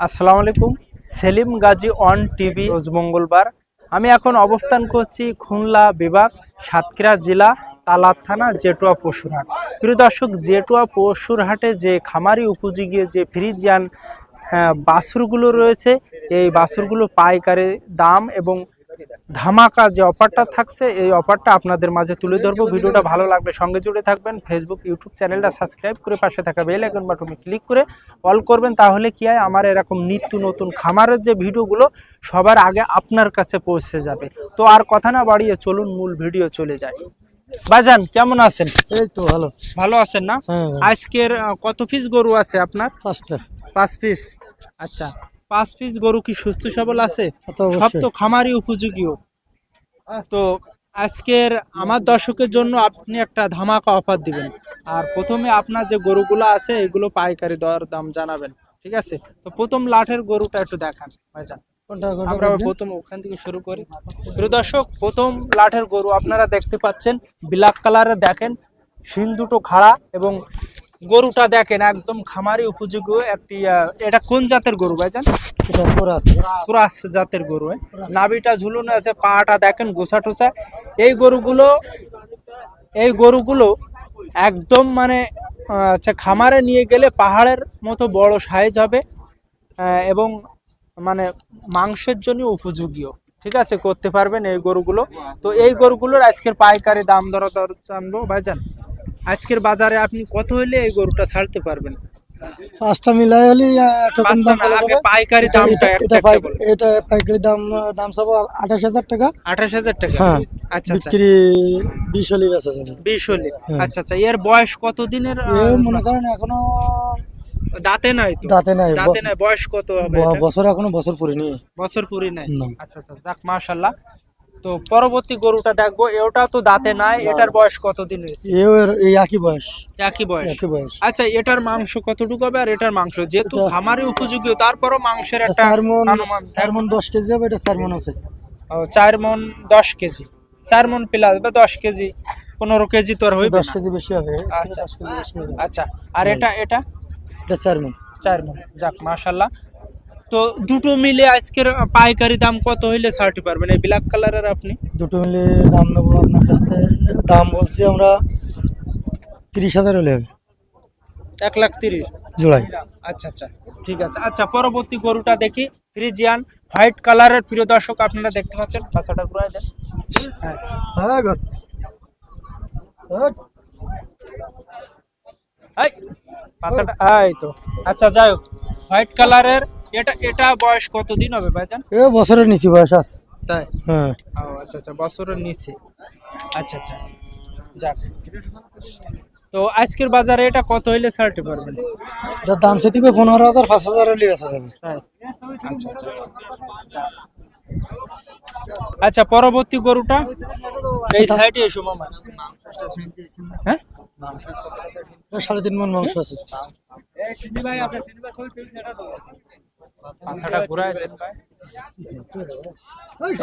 আসসালামু আলাইকুম। Selim Gazi on TV. রোজ মঙ্গলবার আমি এখন অবস্থান করছি খুলনা বিভাগ সাতক্ষীরা জেলা তালার থানা জেটুয়া পশুরহাট। প্রিয় দর্শক, জেটুয়া পশুরহাটে যে খামারি উপযোগী যে ফ্রিজিয়ান বাছুরগুলো রয়েছে, এই বাছুরগুলো পাইকারি দাম এবং ধামাকা যে অফারটা থাকছে, এই অফারটা আপনাদের মাঝে তুলে ধরবো। ভিডিওটা ভালো লাগলে সঙ্গে জুড়ে থাকবেন। ফেসবুক ইউটিউব চ্যানেলটা সাবস্ক্রাইব করে পাশে থাকা বেল আইকন বাটনে ক্লিক করে অল করবেন। তাহলে কি হয়, আমার এরকম নিত্য নতুন খামারের যে ভিডিওগুলো সবার আগে আপনার কাছে পৌঁছে যাবে। তো আর কথা না বাড়িয়ে চলুন মূল ভিডিও চলে যায়। ভাইজান কেমন আছেন? এই তো ভালো। ভালো আছেন না? হ্যাঁ, আজকের কত পিস গরু আছে আপনার? 5টা। 5 পিস। আচ্ছা, 5 পিস গরু কি সুস্থ সবল আছে? তা তো অবশ্যই। সব তো খামারি উপযোগীও। তো আজকের আমার দর্শকের জন্য আপনি একটা ধামাকা অফার দিবেন। আর প্রথমে আপনার যে গরুগুলো আছে এগুলো পাইকারি দর দাম জানাবেন, ঠিক আছে? তো প্রথম লাঠের গরুটা একটু দেখান ভাইজান। কোনটা আমরা প্রথম ওখান থেকে শুরু করি। প্রিয় দর্শক, প্রথম লাঠের গরু আপনারা দেখতে পাচ্ছেন, ব্ল্যাক কালারে দেখেন, শিং দুটো খাড়া এবং গরুটা দেখেন একদম খামারি উপযোগী একটি। এটা কোন জাতের গরু ভাইজান? এটা পুরা ক্রস জাতের গরু। নাভিটা ঝুলুনো আছে, পাটা দেখেন গোছা টোছা। এই গরুগুলো একদম মানে খামারে নিয়ে গেলে পাহাড়ের মতো বড় সাইজ হবে এবং মানে মাংসের জন্য উপযোগীও, ঠিক আছে, করতে পারবেন এই গরুগুলো। তো এই গরুগুলোর আজকের পাইকারি দাম দর জানবো ভাইজান। আজকের বাজারে আপনি কত হইলে এই গরুটা ছাড়তে পারবেন? 5টা মিলাই হলে একরকম দাম বলা আগে যাবে। পাইকারি দামটা একটা বলুন। এটা পাইকারি দাম সব 28,000 টাকা। 28,000 টাকা। হ্যাঁ, আচ্ছা আচ্ছা, বিক্রি 20 হলে বেচা যাবে। 20 হলে। হ্যাঁ। আচ্ছা আচ্ছা, এর বয়স কত দিনের? মনে করেন এখনো দাঁতে নাই তো? দাঁতে নাই। দাঁতে নাই, বয়স কত হবে এটা? বছর এখনো বছর পুরিনি। বছর পুরি নাই। না। আচ্ছা আচ্ছা, যাক মাশাআল্লাহ। তো পরবর্তী গরুটা দেখবো, এটাও তো দাঁতে নাই, এটার বয়স কত দিন হয়েছে? এই একই বয়স। একই বয়স। একই বয়স। আচ্ছা, এটার মাংস কতটুকু হবে? আর এটার মাংস যেহেতু খামারে উপযোগী, তারপরও মাংসের একটা 4 মণ 10 কেজি হবে। এটা 4 মণ আছে। 4 মণ 10 কেজি। 4 মণ প্লাস বা 10 কেজি, 15 কেজি তো আর হইবে 10 না। কেজি বেশি হবে। আচ্ছা 10 কেজি বেশি হবে। আচ্ছা, আর এটা 4 মণ। 4 মণ। যাক মাশাআল্লাহ। তো দুটো মিলে আজকের পাইকারি দাম কত হইলে ছাড়তে পারবেন এই ব্ল্যাক কালারের আপনি? দুটো মিলে দাম নেবো আপনার কাছ থেকে। দাম বলছি আমরা 30,000 হলে হবে। 1,30,000 জোড়াই। আচ্ছা আচ্ছা, ঠিক আছে। আচ্ছা, পরবর্তী গরুটা দেখি, ফ্রিজিয়ান হোয়াইট কালারের। প্রিয় দর্শক, আপনারা দেখতে পাচ্ছেন, পাছাটা ঘুরায় দেন। হ্যাঁ, এই পাছাটা, এই তো। আচ্ছা, যাই হোক, হোয়াইট কালারের। এটা বয়স কত দিন হবে ভাইজান? বছরের নিচে বয়স আছে। তাই? হ্যাঁ। ও আচ্ছা আচ্ছা, বছরের নিচে। আচ্ছা আচ্ছা, যাক। তো আজকের বাজারে এটা কত হইলে ছাড়তে পারবেন? যার দাম সে দিবে 15,000 5,000 হলে বেচা যাবে। তাই? আচ্ছা আচ্ছা। আচ্ছা, পরবর্তী গরুটা এই সাইডে এসো মামা। হ্যাঁ, 3.5 মণ মাংস আছে। পাছাটা ঘুরায় দেন ভাই,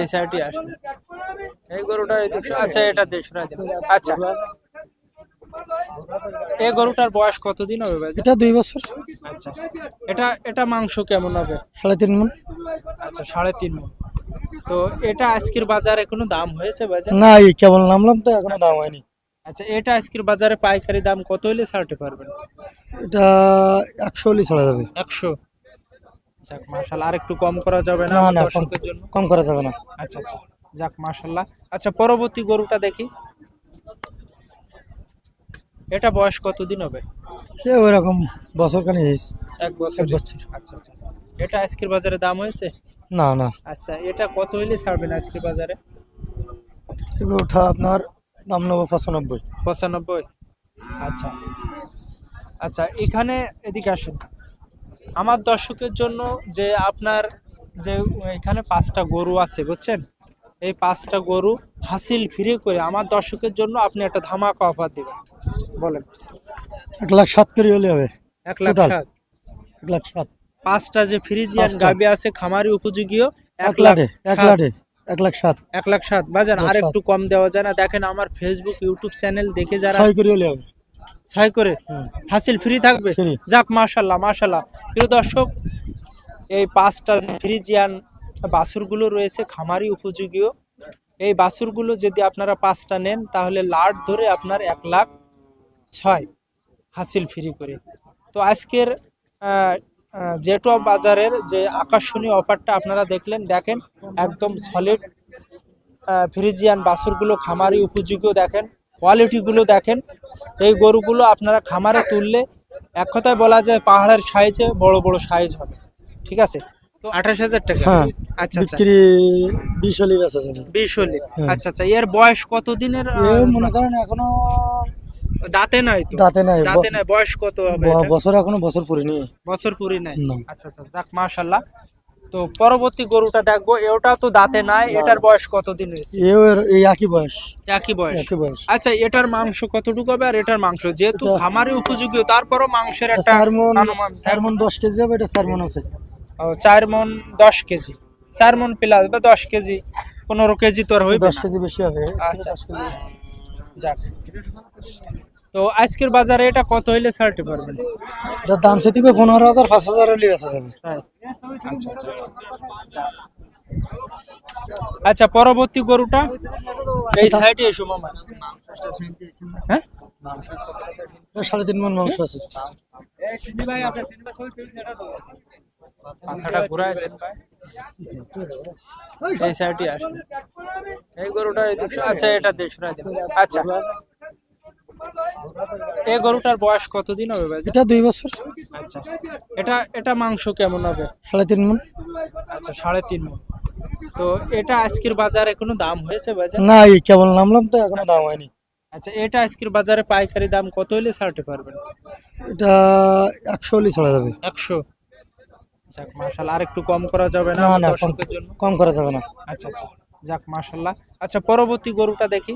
এই সাইডে আসুন। এই গরুটা এদিকে। আচ্ছা, এটা দেশরাই দেন। আচ্ছা, এই গরুটার বয়স কতদিন হবে ভাই? এটা 2 বছর। আচ্ছা, এটা মাংস কেমন হবে? 3.5 মণ। আচ্ছা, 3.5 মণ। তো এটা আজকের বাজারে কোনো দাম হয়েছে বাজার? না, এই কেবল নামলাম তো, এখনো দাম হয়নি। আচ্ছা, এটা আজকের বাজারে পাইকারি দাম কত হইলে ছাড়তে পারবেন? এটা 100 হলে ছাড়া যাবে। 100। যাক মাশাআল্লাহ, আর একটু কম করা যাবে না না না, দর্শকের জন্য? কম করা যাবে না। আচ্ছা আচ্ছা, যাক মাশাআল্লাহ। আচ্ছা, পরবর্তী গরুটা দেখি, এটা বয়স কতদিন হবে? সে ওইরকম বছর খানি হয়েছে। 1 বছর। আচ্ছা আচ্ছা, এটা আজকের বাজারে দাম হয়েছে? না না, আচ্ছা, এটা কত হইলে ছাড়বেন আজকের বাজারে? এগুলোটা আপনার দাম নেবো 95। 95। আচ্ছা আচ্ছা, এখানে এদিকে আসেন। আমার দর্শকের জন্য যে আপনার যে এখানে 5টা গরু আছে বুঝছেন, এই 5টা গরু হাসিল ফ্রি করে আমার দর্শকের জন্য আপনি একটা ধামাকা অফার দিবেন, বলেন। 1,07,000 করে হলে হবে। 1,07,000। 1,07,000। 5টা যে ফ্রিজিয়ান 5টা। গাবি আছে খামারি উপযোগীও, 1,07,000। 1,07,000 বাজান। আর একটু কম দেওয়া যায় না? দেখেন, আমার ফেসবুক ইউটিউব চ্যানেল দেখে যারা 6 করে হলে হবে। 6 করে হাসিল ফ্রি থাকবে। Free। যাক মাশাআল্লাহ মাশাআল্লাহ। প্রিয় দর্শক, এই 5টা ফ্রিজিয়ান বাছুরগুলো রয়েছে খামারি উপযোগীও। এই বাছুরগুলো যদি আপনারা 5টা নেন তাহলে লাট ধরে আপনার 1,06,000 হাসিল ফ্রি করে। তো আজকের জেটুয়া বাজারের যে আকর্ষণীয় অফারটা আপনারা দেখেন একদম সলিড ফ্রিজিয়ান বাছুরগুলো খামারি উপযোগীও, দেখেন কোয়ালিটিগুলো দেখেন। এই গরুগুলো আপনারা খামারে তুললে এক কথায় বলা যায় পাহাড়ের সাইজে বড় বড় সাইজ হবে। ঠিক আছে, তো 28,000 টাকা। হ্যাঁ, আচ্ছা আচ্ছা, বিক্রি 20 হলে বেচা যাবে। 20 হলে। হ্যাঁ। আচ্ছা আচ্ছা, এর বয়স কত দিনের? মনে করেন এখনো দাঁতে নাই তো? দাঁতে নাই, দাঁতে নাই। বয়স কত হবে এটা? বছর এখনো বছর পুরিনি। বছর পুরি নাই। না। আচ্ছা আচ্ছা, যাক মাশাআল্লাহ। তো পরবর্তী গরুটা দেখবো, এটাও তো দাঁতে নাই, এটার বয়স কত দিন হয়েছে? এই একই বয়স। একই বয়স। একই বয়স। আচ্ছা, এটার মাংস কতটুকু হবে? আর এটার মাংস যেহেতু এটা- খামারে উপযোগী, তারপরও মাংসের একটা 4 মণ 10 কেজি হবে, এটা 4 মণ আছে। 4 মণ 10 কেজি, 4 মণ প্লাস বা 10 কেজি, 15 কেজি তো আর হইবে 10 না। কেজি বেশি হবে। আচ্ছা, যাক। তো আজকের বাজারে এটা কত হইলে ছাড়তে পারবেন? এটার দাম সে দিবে 15,000 5,000 হলে বেচা যাবে। তাই? আচ্ছা আচ্ছা। আচ্ছা, পরবর্তী গরুটা এই সাইডে এসো মামা। হ্যাঁ, 3.5 মণ মাংস আছে। পাছাটা ঘুরায় দেন ভাই, এই সাইডে আসুন। এই গরুটা এদিকে। আচ্ছা, এটা দেশরা দেন। আচ্ছা, এই গরুটার বয়স কতদিন হবে ভাই? এটা 2 বছর। আচ্ছা, এটা মাংস কেমন হবে? 3.5 মণ। আচ্ছা, 3.5 মণ। তো এটা আজকের বাজারে কোনো দাম হয়েছে বাজার? না, এই কেবল নামলাম তো, এখনো দাম হয়নি। আচ্ছা, এটা আজকের বাজারে পাইকারি দাম কত হলে ছাড়তে পারবেন? এটা 100 হলে ছাড়া যাবে। 100। যাক মাশাআল্লাহ, আর একটু কম করা যাবে না না না, দর্শকের জন্য? কম করা যাবে না। আচ্ছা আচ্ছা, যাক মাশাআল্লাহ। আচ্ছা, পরবর্তী গরুটা দেখি,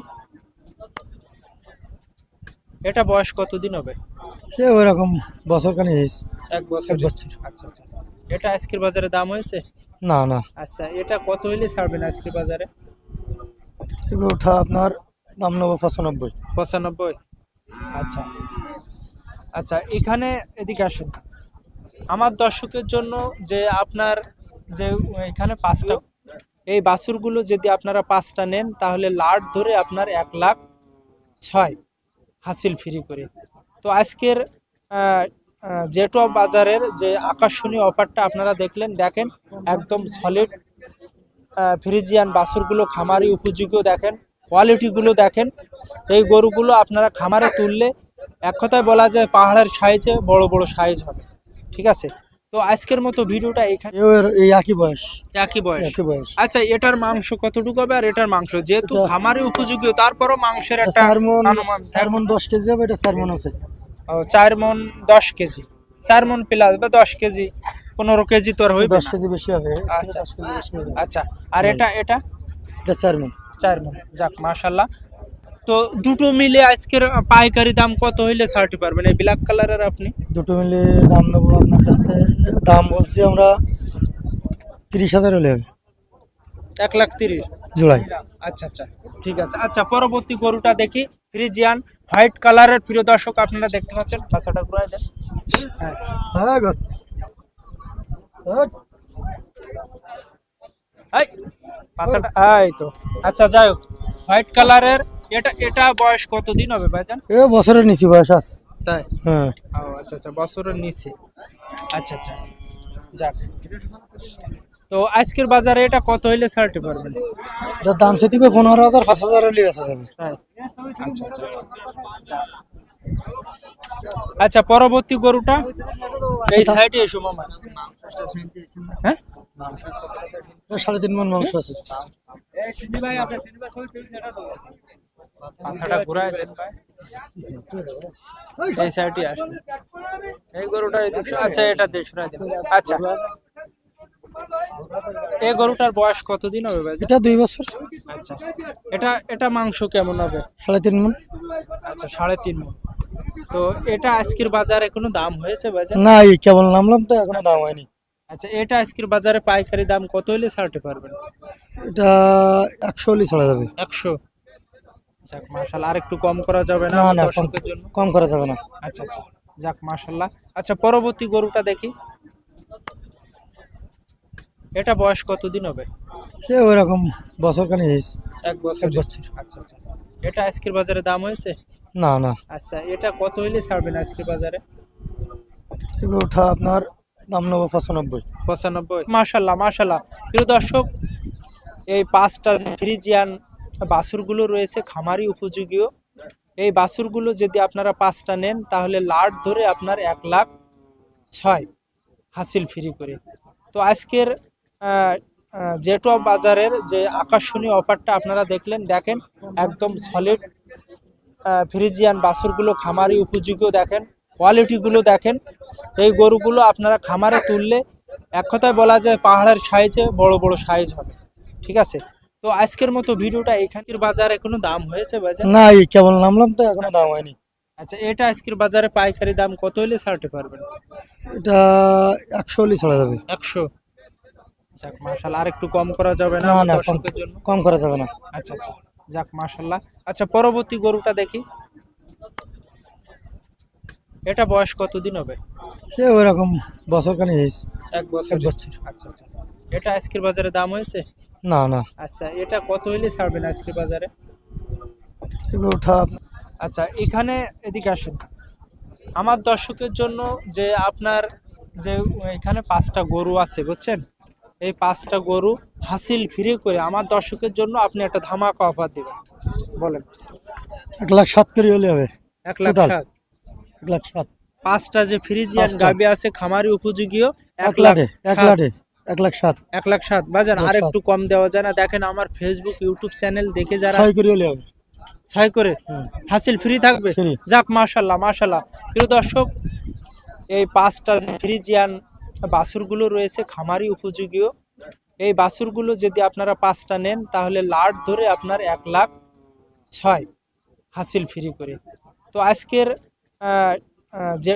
এটা বয়স কতদিন হবে? সে ওইরকম বছর কানি হয়েছে। 1 বছর। 1 বছর। আচ্ছা আচ্ছা, এটা আজকের বাজারে দাম হয়েছে? না না, আচ্ছা, এটা কত হইলে ছাড়বেন আজকের বাজারে? এগুলোটা আপনার দাম নেবো 95। 95। আচ্ছা আচ্ছা, এখানে এদিকে আসেন। আমার দর্শকের জন্য যে আপনার যে এখানে 5টা, এই বাছুরগুলো যদি আপনারা 5টা নেন তাহলে লাট ধরে আপনার 1,06,000 হাসিল ফ্রি করে। তো আজকের জেটুয়া বাজারের যে আকর্ষণীয় অফারটা আপনারা দেখেন একদম সলিড ফ্রিজিয়ান বাছুরগুলো খামারি উপযোগীও, দেখেন কোয়ালিটিগুলো দেখেন। এই গরুগুলো আপনারা খামারে তুললে এক কথায় বলা যায় পাহাড়ের সাইজে বড় বড় সাইজ হবে। ঠিক আছে, তো আজকের মতো ভিডিওটা এখানে। এই একই বয়স। একই বয়স। একই বয়স। আচ্ছা, এটার মাংস কতটুকু হবে? আর এটার মাংস যেহেতু এটা- খামারে উপযোগী, তারপরও মাংসের একটা 4 মণ অনুমান 4 মণ 10 কেজি হবে, এটা 4 মণ আছে। 4 মণ 10 কেজি, 4 মণ প্লাস বা 10 কেজি, 15 কেজি তো আর হইবে 10 না। কেজি বেশি হবে। আচ্ছা 10 কেজি বেশি হবে। আচ্ছা, আর এটা এটা 4 মণ। 4 মণ। যাক মাশাআল্লাহ। তো দুটো মিলে আজকের পাইকারি দাম কত হইলে ছাড়তে পারবেন এই ব্ল্যাক কালারের আপনি? দুটো মিলে দাম নেবো আপনার কাছ থেকে। দাম বলছি আমরা 30,000 হলে হবে। 1,30,000 জোড়াই। আচ্ছা আচ্ছা, ঠিক আছে। আচ্ছা, পরবর্তী গরুটা দেখি, ফ্রিজিয়ান হোয়াইট কালারের। প্রিয় দর্শক, আপনারা দেখতে পাচ্ছেন, পাছাটা ঘুরায় দেন। হ্যাঁ, হ্যাঁ গো। হ্যাঁ। এই পাছাটা, এই তো। আচ্ছা, যাই হোক, হোয়াইট কালারের। এটা বয়স কতদিন হবে ভাইজান? বছরের নিচে বয়স আছে। তাই? হ্যাঁ। ও আচ্ছা আচ্ছা, বছরের নিচে। আচ্ছা আচ্ছা, যাক। তো আজকের বাজারে এটা কত হইলে ছাড়তে পারবেন? এটার দাম সে দিবে 15,000 5,000 হলে বেচা যাবে। তাই? আচ্ছা আচ্ছা। আচ্ছা, পরবর্তী গরুটা এই সাইডে এসো মামা। হ্যাঁ, 3.5 মণ মাংস আছে। পাছাটা ঘুরায় দেন ভাই, এই সাইডে আসুন। এই গরুটা এদিকে। আচ্ছা, এটা দেশরা দেন। আচ্ছা, এই গরুটার বয়স কতদিন হবে ভাই? এটা 2 বছর। আচ্ছা, এটা মাংস কেমন হবে? 3.5 মণ। আচ্ছা, 3.5 মণ। তো এটা আজকের বাজারে কোনো দাম হয়েছে বাজার? না, এই কেবল নামলাম তো, এখনো দাম হয়নি। আচ্ছা, এটা আজকের বাজারে পাইকারি দাম কত হইলে ছাড়তে পারবেন? এটা 100 হলে ছাড়া যাবে। 100। যাক মাশাআল্লাহ, আর একটু কম করা যাবে না না না, দর্শকের জন্য? কম করা যাবে না। আচ্ছা আচ্ছা, যাক মাশাআল্লাহ। আচ্ছা, পরবর্তী গরুটা দেখি, এটা বয়স কতদিন হবে? সে ওইরকম বছর কানে হয়েছে। এক বছর। এক বছর। আচ্ছা আচ্ছা। এটা আজকের বাজারে দাম হয়েছে? না না, আচ্ছা, এটা কত হইলে ছাড়বেন আজকের বাজারে? এগুলো ওঠা আপনার দাম নেবো 95। 95। মাশাল্লাহ মাশাল্লাহ। প্রিয় দর্শক, এই 5টা ফ্রিজিয়ান বাছুরগুলো রয়েছে খামারি উপযোগীয়। এই বাছুরগুলো যদি আপনারা 5টা নেন তাহলে লাট ধরে আপনার 1,06,000 হাসিল ফ্রি করে। তো আজকের জেটুয়া বাজারের যে আকর্ষণীয় অফারটা আপনারা দেখেন একদম সলিড ফ্রিজিয়ান বাছুরগুলো খামারি উপযোগীও দেখেন, কোয়ালিটিগুলো দেখেন। এই গরুগুলো আপনারা খামারে তুললে এক কথায় বলা যায় পাহাড়ের সাইজে বড় বড় সাইজ হবে। ঠিক আছে, তো আজকের মতো ভিডিওটা এখানের বাজারে কোনো দাম হয়েছে বাজার? না, এই কেবল নামলাম তো, এখনো দাম হয়নি। আচ্ছা, এটা আজকের বাজারে পাইকারি দাম কত হলে ছাড়তে পারবেন? এটা 100 হলে ছাড়া যাবে। 100। যাক মাশাআল্লাহ, আর একটু কম করা যাবে না না আমার না, কম দর্শকের জন্য? কম করা যাবে না। আচ্ছা আচ্ছা, যাক মাশাআল্লাহ। আচ্ছা, পরবর্তী গরুটা দেখি। এটা বয়স কতদিন হবে? সে ওইরকম বছর কানে হয়েছে। এক বছর। এক বছর। আচ্ছা আচ্ছা। এটা আজকের বাজারে দাম হয়েছে? না না, আচ্ছা, এটা কত হইলে ছাড়বেন আজকের বাজারে? এগুলো ওঠা আচ্ছা, এখানে এদিকে আসেন। আমার দর্শকের জন্য যে আপনার যে এখানে 5টা গরু আছে বুঝছেন, এই 5টা গরু হাসিল ফ্রি করে আমার দর্শকের জন্য আপনি একটা ধামাকা অফার দিবেন, বলেন। 1,07,000 করে হলে হবে। 1,07,000। 1,07,000। 5টা যে ফ্রিজিয়ান 5টা। গাবি আছে খামারি উপযোগীও 1 লাটে 1,07,000। 1,07,000 বাজান, আর 1,07,000 একটু কম দেওয়া যায় না? দেখেন আমার ফেসবুক ইউটিউব চ্যানেল দেখে যারা 6 করে হলে হবে। 6 করে হাসিল ফ্রি থাকবে। Free। যাক মাশাল্লাহ মাশাল্লাহ। প্রিয় দর্শক, এই 5টা ফ্রিজিয়ান বাছুরগুলো রয়েছে খামারি উপযোগীও। এই বাছুরগুলো যদি আপনারা 5টা নেন তাহলে লাট ধরে আপনার 1,06,000 হাসিল ফ্রি করে। তো আজকের যে